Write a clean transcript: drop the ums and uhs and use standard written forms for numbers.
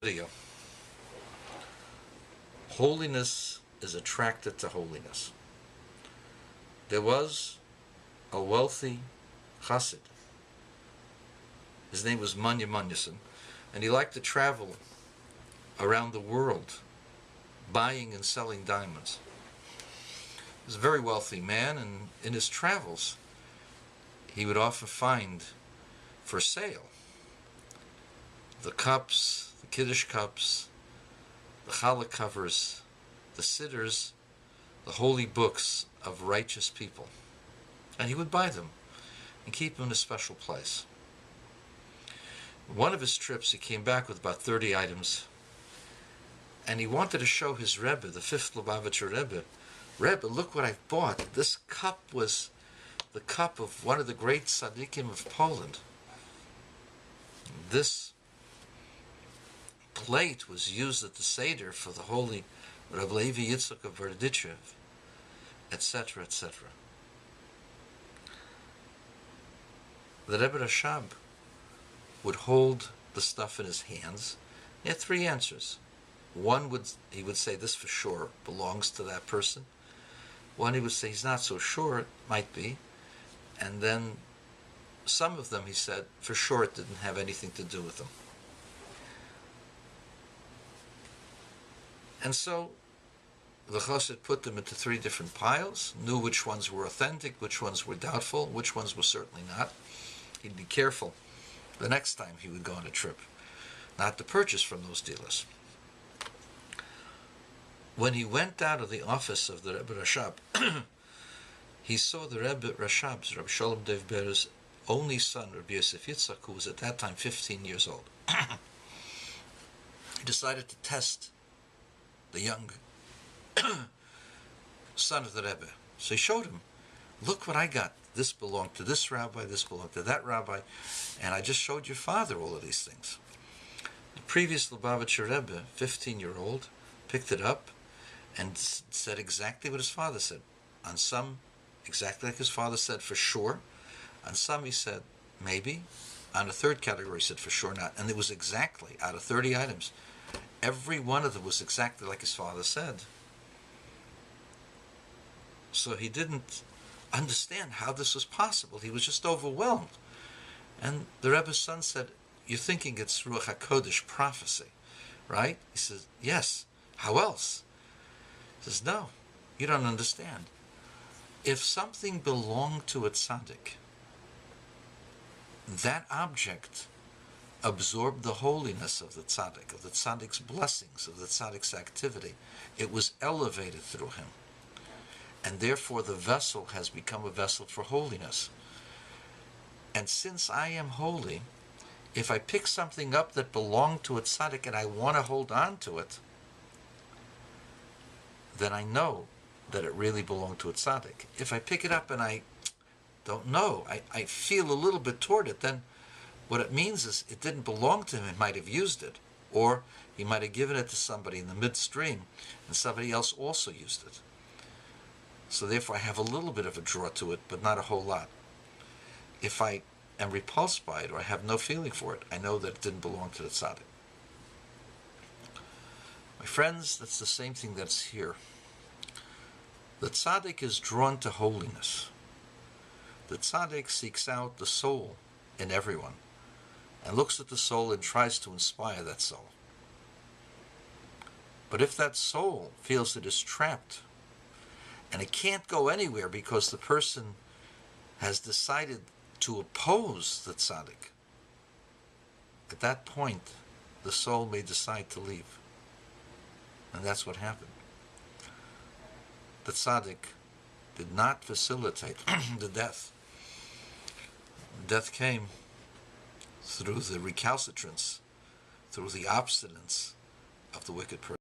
Video. Holiness is attracted to holiness. There was a wealthy chassid. His name was Manya Munyason, and he liked to travel around the world buying and selling diamonds. He was a very wealthy man, and in his travels he would often find for sale the cups, the Kiddush cups, the challah covers, the sidders, the holy books of righteous people. And he would buy them and keep them in a special place. One of his trips, he came back with about 30 items, and he wanted to show his Rebbe, the fifth Lubavitcher Rebbe, Rebbe, look what I've bought. This cup was the cup of one of the great tzaddikim of Poland. This plate was used at the Seder for the holy Reb Levi Yitzchak of Berdichev, etc., etc. The Rebbe Rashab would hold the stuff in his hands. He had three answers. One, he would say, this for sure belongs to that person. One, he would say, he's not so sure, it might be. And then some of them, he said, for sure it didn't have anything to do with them. And so the chassid put them into three different piles, knew which ones were authentic, which ones were doubtful, which ones were certainly not. He'd be careful the next time he would go on a trip not to purchase from those dealers. When he went out of the office of the Rebbe Rashab, he saw the Rebbe Rashab's, Rabbi Shalom Dev Ber's only son, Rabbi Yosef Yitzchak, who was at that time 15 years old. He decided to test the young son of the Rebbe. So he showed him, look what I got. This belonged to this rabbi, this belonged to that rabbi, and I just showed your father all of these things. The previous Lubavitcher Rebbe, 15-year-old, picked it up and said exactly what his father said. On some, exactly like his father said, for sure. On some, he said, maybe. On a third category, he said, for sure not. And it was exactly, out of 30 items, every one of them was exactly like his father said. So he didn't understand how this was possible. He was just overwhelmed. And the Rebbe's son said, you're thinking it's Ruach HaKodesh prophecy, right? He says, yes. How else? He says, no, you don't understand. If something belonged to a tzaddik, that object absorbed the holiness of the tzaddik's blessings, of the tzaddik's activity. It was elevated through him. And therefore the vessel has become a vessel for holiness. And since I am holy, if I pick something up that belonged to a tzaddik and I want to hold on to it, then I know that it really belonged to a tzaddik. If I pick it up and I don't know, I feel a little bit toward it, then what it means is it didn't belong to him. He might have used it, or he might have given it to somebody in the midstream, and somebody else also used it. So therefore I have a little bit of a draw to it, but not a whole lot. If I am repulsed by it, or I have no feeling for it, I know that it didn't belong to the tzaddik. My friends, that's the same thing that's here. The tzaddik is drawn to holiness. The tzaddik seeks out the soul in everyone, and looks at the soul and tries to inspire that soul. But if that soul feels it is trapped, and it can't go anywhere because the person has decided to oppose the tzaddik, at that point, the soul may decide to leave. And that's what happened. The tzaddik did not facilitate the death. Death came through the recalcitrance, through the obstinance of the wicked person.